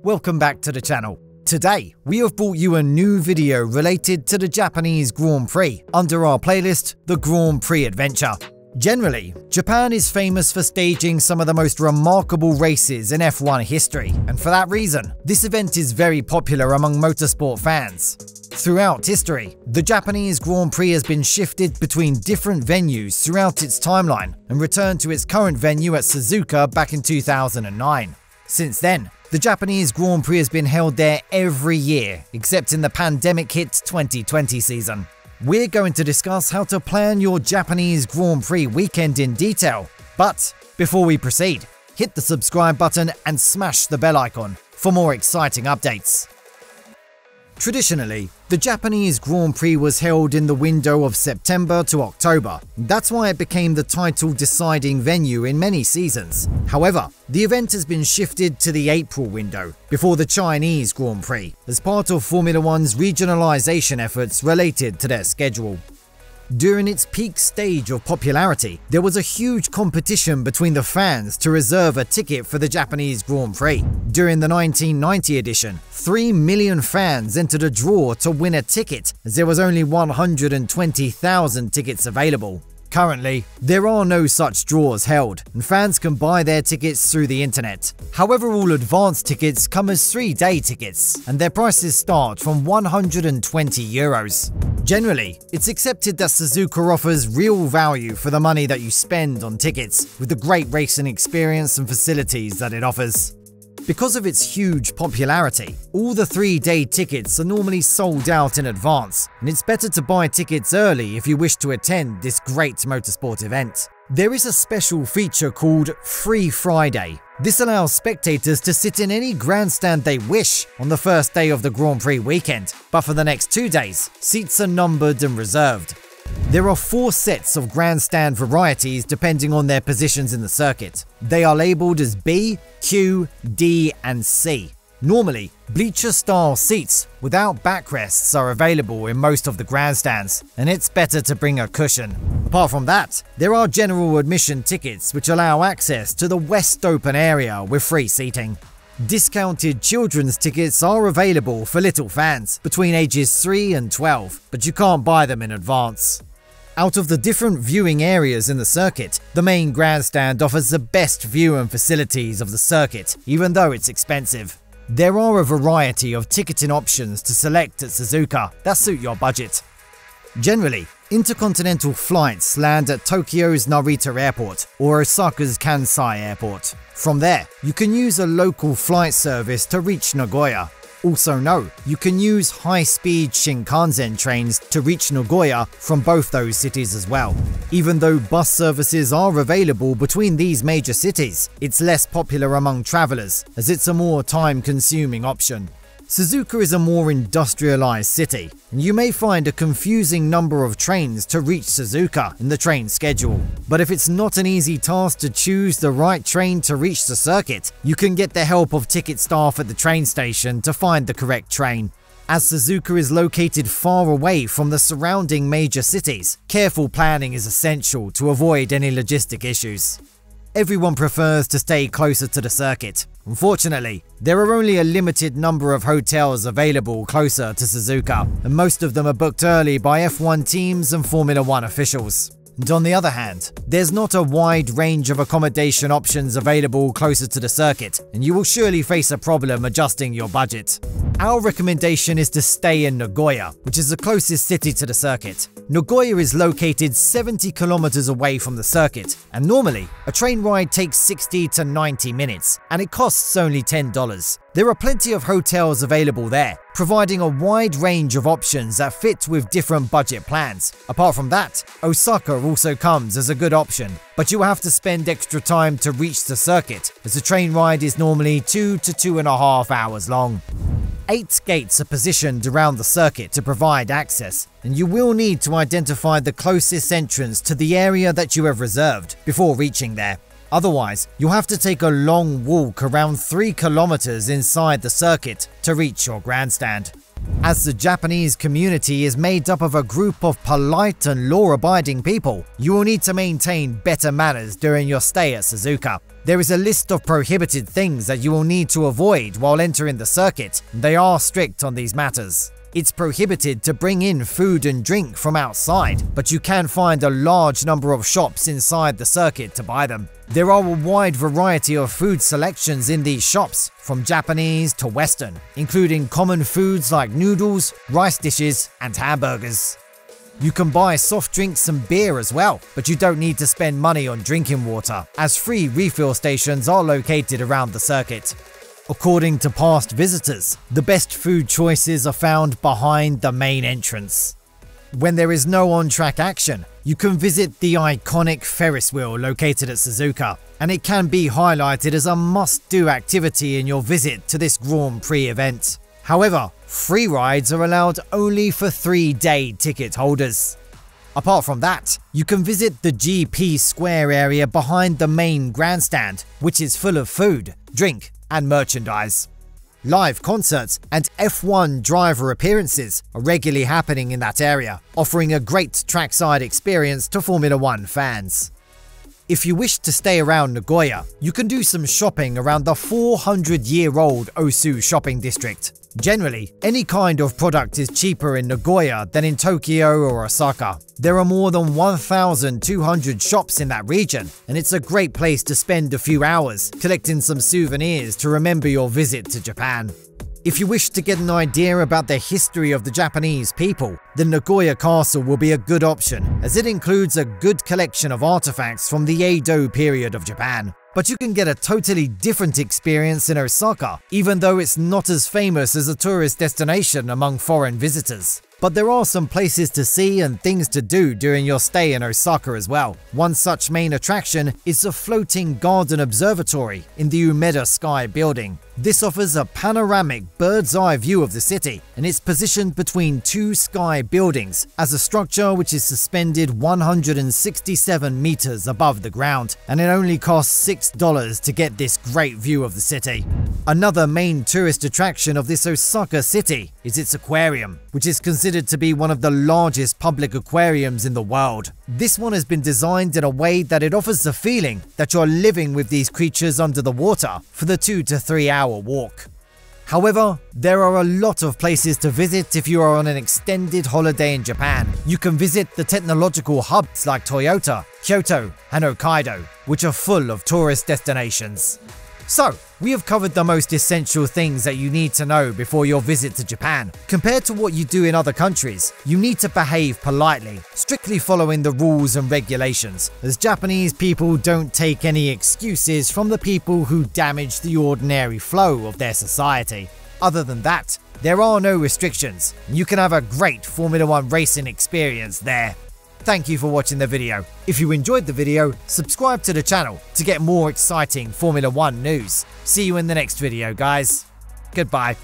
Welcome back to the channel. Today, we have brought you a new video related to the Japanese Grand Prix under our playlist, The Grand Prix Adventure. Generally, Japan is famous for staging some of the most remarkable races in F1 history, and for that reason, this event is very popular among motorsport fans. Throughout history, the Japanese Grand Prix has been shifted between different venues throughout its timeline and returned to its current venue at Suzuka back in 2009. Since then, the Japanese Grand Prix has been held there every year, except in the pandemic-hit 2020 season. We're going to discuss how to plan your Japanese Grand Prix weekend in detail. But before we proceed, hit the subscribe button and smash the bell icon for more exciting updates. Traditionally, the Japanese Grand Prix was held in the window of September to October. That's why it became the title-deciding venue in many seasons. However, the event has been shifted to the April window, before the Chinese Grand Prix, as part of Formula One's regionalization efforts related to their schedule. During its peak stage of popularity, there was a huge competition between the fans to reserve a ticket for the Japanese Grand Prix. During the 1990 edition, 3 million fans entered a draw to win a ticket, as there was only 120,000 tickets available. Currently, there are no such draws held, and fans can buy their tickets through the internet. However, all advanced tickets come as 3-day tickets, and their prices start from €120. Generally, it's accepted that Suzuka offers real value for the money that you spend on tickets, with the great racing experience and facilities that it offers. Because of its huge popularity, all the 3-day tickets are normally sold out in advance, and it's better to buy tickets early if you wish to attend this great motorsport event. There is a special feature called Free Friday. This allows spectators to sit in any grandstand they wish on the first day of the Grand Prix weekend, but for the next 2 days, seats are numbered and reserved. There are 4 sets of grandstand varieties depending on their positions in the circuit. They are labelled as B, Q, D and C. Normally, bleacher-style seats without backrests are available in most of the grandstands, and it's better to bring a cushion. Apart from that, there are general admission tickets which allow access to the West Open area with free seating. Discounted children's tickets are available for little fans between ages 3 and 12, but you can't buy them in advance. Out of the different viewing areas in the circuit, the main grandstand offers the best view and facilities of the circuit, even though it's expensive. There are a variety of ticketing options to select at Suzuka that suit your budget. Generally, intercontinental flights land at Tokyo's Narita Airport or Osaka's Kansai Airport. From there, you can use a local flight service to reach Nagoya. Also know, you can use high-speed Shinkansen trains to reach Nagoya from both those cities as well. Even though bus services are available between these major cities, it's less popular among travelers, as it's a more time-consuming option. Suzuka is a more industrialized city, and you may find a confusing number of trains to reach Suzuka in the train schedule. But if it's not an easy task to choose the right train to reach the circuit, you can get the help of ticket staff at the train station to find the correct train. As Suzuka is located far away from the surrounding major cities, careful planning is essential to avoid any logistic issues. Everyone prefers to stay closer to the circuit. Unfortunately, there are only a limited number of hotels available closer to Suzuka, and most of them are booked early by F1 teams and Formula One officials. And on the other hand, there's not a wide range of accommodation options available closer to the circuit, and you will surely face a problem adjusting your budget. Our recommendation is to stay in Nagoya, which is the closest city to the circuit. Nagoya is located 70 kilometers away from the circuit, and normally, a train ride takes 60 to 90 minutes, and it costs only $10. There are plenty of hotels available there, providing a wide range of options that fit with different budget plans. Apart from that, Osaka also comes as a good option, but you will have to spend extra time to reach the circuit, as the train ride is normally 2 to 2.5 hours long. 8 gates are positioned around the circuit to provide access, and you will need to identify the closest entrance to the area that you have reserved before reaching there. Otherwise, you'll have to take a long walk around 3 kilometers inside the circuit to reach your grandstand. As the Japanese community is made up of a group of polite and law-abiding people, you will need to maintain better manners during your stay at Suzuka. There is a list of prohibited things that you will need to avoid while entering the circuit. They are strict on these matters. It's prohibited to bring in food and drink from outside, but you can find a large number of shops inside the circuit to buy them. There are a wide variety of food selections in these shops, from Japanese to Western, including common foods like noodles, rice dishes, and hamburgers. You can buy soft drinks and beer as well, but you don't need to spend money on drinking water, as free refill stations are located around the circuit. According to past visitors, the best food choices are found behind the main entrance. When there is no on-track action, you can visit the iconic Ferris wheel located at Suzuka, and it can be highlighted as a must-do activity in your visit to this Grand Prix event. However, free rides are allowed only for 3-day ticket holders. Apart from that, you can visit the GP Square area behind the main grandstand, which is full of food, drink, and merchandise. Live concerts and F1 driver appearances are regularly happening in that area, offering a great trackside experience to Formula 1 fans. If you wish to stay around Nagoya, you can do some shopping around the 400-year-old Osu shopping district. Generally, any kind of product is cheaper in Nagoya than in Tokyo or Osaka. There are more than 1,200 shops in that region, and it's a great place to spend a few hours collecting some souvenirs to remember your visit to Japan. If you wish to get an idea about the history of the Japanese people, then Nagoya Castle will be a good option, as it includes a good collection of artifacts from the Edo period of Japan. But you can get a totally different experience in Osaka, even though it's not as famous as a tourist destination among foreign visitors. But there are some places to see and things to do during your stay in Osaka as well. One such main attraction is the floating garden observatory in the Umeda Sky building. This offers a panoramic bird's-eye view of the city, and it's positioned between two sky buildings as a structure which is suspended 167 meters above the ground, and it only costs $6 to get this great view of the city. Another main tourist attraction of this Osaka city is its aquarium, which is considered to be one of the largest public aquariums in the world. This one has been designed in a way that it offers the feeling that you're living with these creatures under the water for the 2 to 3 hour walk. However, there are a lot of places to visit if you are on an extended holiday in Japan. You can visit the technological hubs like Toyota, Kyoto, and Hokkaido, which are full of tourist destinations. So, we have covered the most essential things that you need to know before your visit to Japan. Compared to what you do in other countries, you need to behave politely, strictly following the rules and regulations, as Japanese people don't take any excuses from the people who damage the ordinary flow of their society. Other than that, there are no restrictions, and you can have a great Formula 1 racing experience there. Thank you for watching the video. If you enjoyed the video, subscribe to the channel to get more exciting Formula 1 news. See you in the next video, guys. Goodbye.